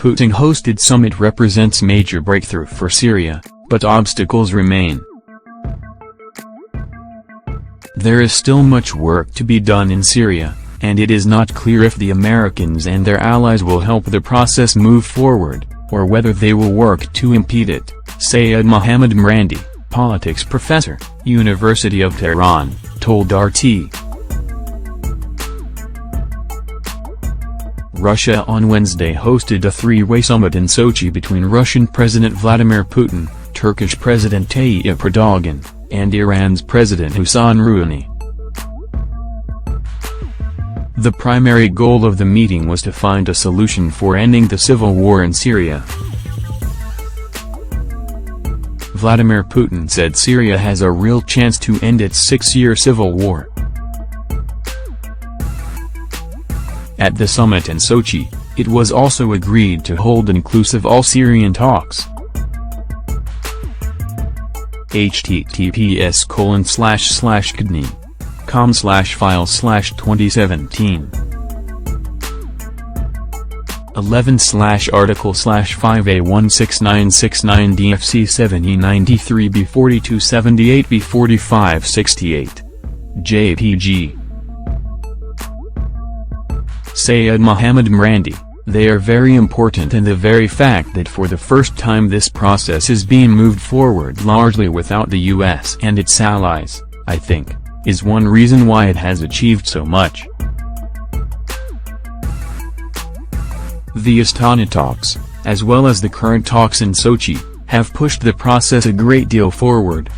Putin-hosted summit represents major breakthrough for Syria, but obstacles remain. There is still much work to be done in Syria, and it is not clear if the Americans and their allies will help the process move forward, or whether they will work to impede it, Syed Mohammad Mrandi, politics professor, University of Tehran, told RT. Russia on Wednesday hosted a three-way summit in Sochi between Russian President Vladimir Putin, Turkish President Tayyip Erdogan, and Iran's President Hassan Rouhani. The primary goal of the meeting was to find a solution for ending the civil war in Syria. Vladimir Putin said Syria has a real chance to end its 6-year civil war. At the summit in Sochi, it was also agreed to hold inclusive all-Syrian talks. https://kdni.com/file/2017 11/article/5A1699DFC7E93B4278B4568 JPG Syed Mohammad Mrandi, they are very important, and the very fact that for the first time this process is being moved forward largely without the US and its allies, I think, is one reason why it has achieved so much. The Astana talks, as well as the current talks in Sochi, have pushed the process a great deal forward.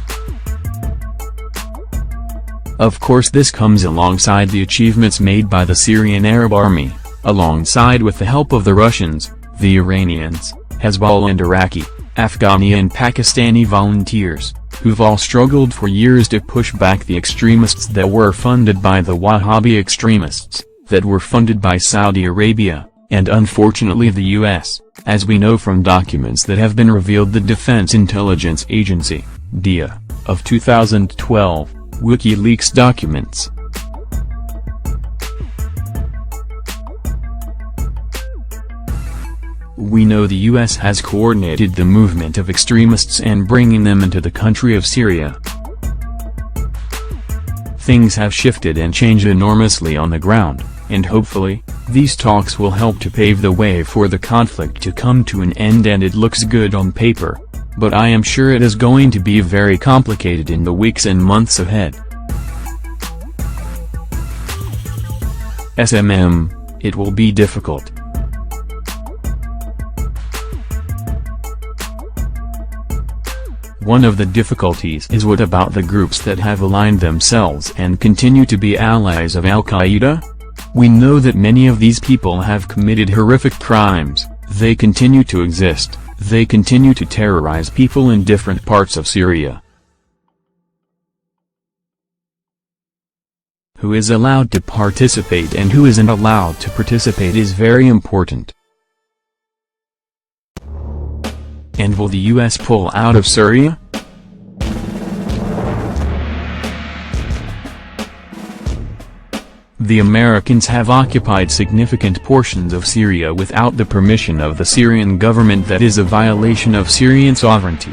Of course, this comes alongside the achievements made by the Syrian Arab Army, alongside with the help of the Russians, the Iranians, Hezbollah and Iraqi, Afghani and Pakistani volunteers, who've all struggled for years to push back the extremists that were funded by the Wahhabi extremists, that were funded by Saudi Arabia, and unfortunately the US, as we know from documents that have been revealed. The Defense Intelligence Agency, DIA, of 2012, WikiLeaks documents. We know the US has coordinated the movement of extremists and bringing them into the country of Syria. Things have shifted and changed enormously on the ground, and hopefully, these talks will help to pave the way for the conflict to come to an end, and it looks good on paper. But I am sure it is going to be very complicated in the weeks and months ahead. It will be difficult. One of the difficulties is what about the groups that have aligned themselves and continue to be allies of Al-Qaeda? We know that many of these people have committed horrific crimes, they continue to exist. They continue to terrorize people in different parts of Syria. Who is allowed to participate and who isn't allowed to participate is very important. And will the US pull out of Syria? The Americans have occupied significant portions of Syria without the permission of the Syrian government. That is a violation of Syrian sovereignty.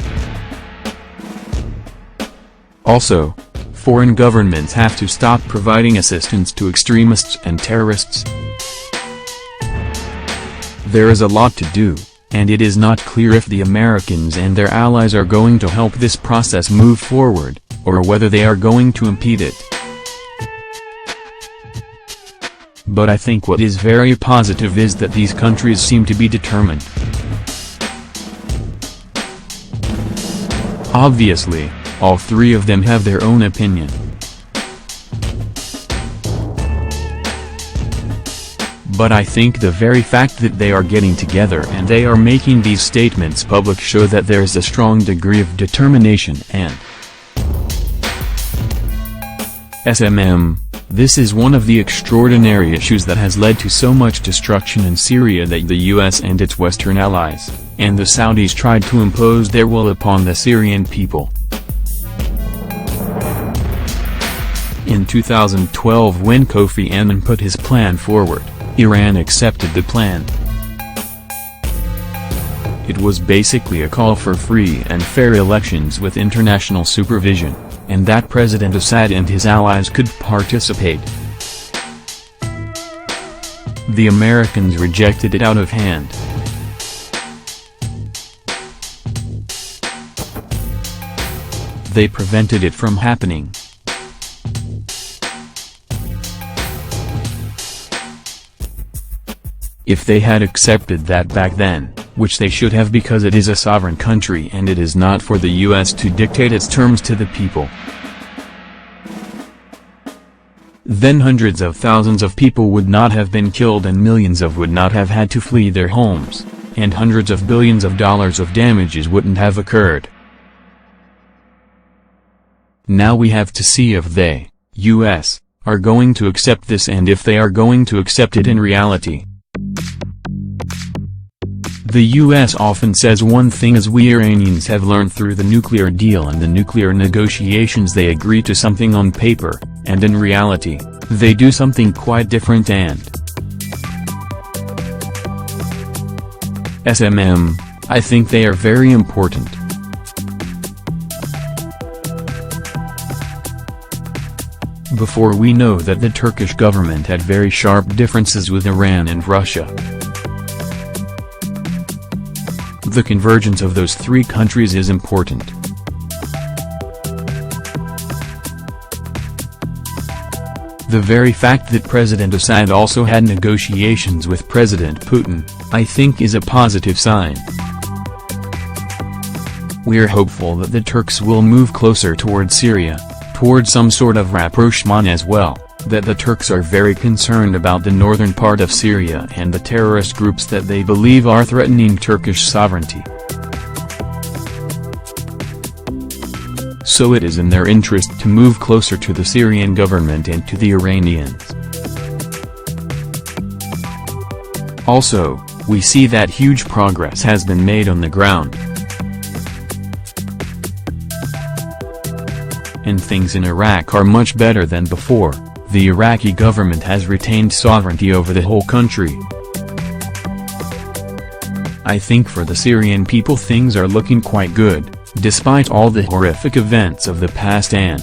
Also, foreign governments have to stop providing assistance to extremists and terrorists. There is a lot to do, and it is not clear if the Americans and their allies are going to help this process move forward, or whether they are going to impede it. But I think what is very positive is that these countries seem to be determined. Obviously, all three of them have their own opinion. But I think the very fact that they are getting together and they are making these statements public show that there is a strong degree of determination and This is one of the extraordinary issues that has led to so much destruction in Syria that the US and its Western allies, and the Saudis tried to impose their will upon the Syrian people. In 2012, when Kofi Annan put his plan forward, Iran accepted the plan. It was basically a call for free and fair elections with international supervision, and that President Assad and his allies could participate. The Americans rejected it out of hand. They prevented it from happening. If they had accepted that back then, which they should have because it is a sovereign country and it is not for the US to dictate its terms to the people, then hundreds of thousands of people would not have been killed and millions would not have had to flee their homes, and hundreds of billions of dollars of damages wouldn't have occurred. Now we have to see if they, US, are going to accept this and if they are going to accept it in reality. The US often says one thing, as we Iranians have learned through the nuclear deal and the nuclear negotiations: they agree to something on paper, and in reality, they do something quite different. And I think they are very important. Before we know that the Turkish government had very sharp differences with Iran and Russia. The convergence of those three countries is important. The very fact that President Assad also had negotiations with President Putin, I think, is a positive sign. We're hopeful that the Turks will move closer toward Syria, toward some sort of rapprochement as well, that the Turks are very concerned about the northern part of Syria and the terrorist groups that they believe are threatening Turkish sovereignty. So it is in their interest to move closer to the Syrian government and to the Iranians. Also, we see that huge progress has been made on the ground. And things in Iraq are much better than before. The Iraqi government has retained sovereignty over the whole country. I think for the Syrian people things are looking quite good, despite all the horrific events of the past and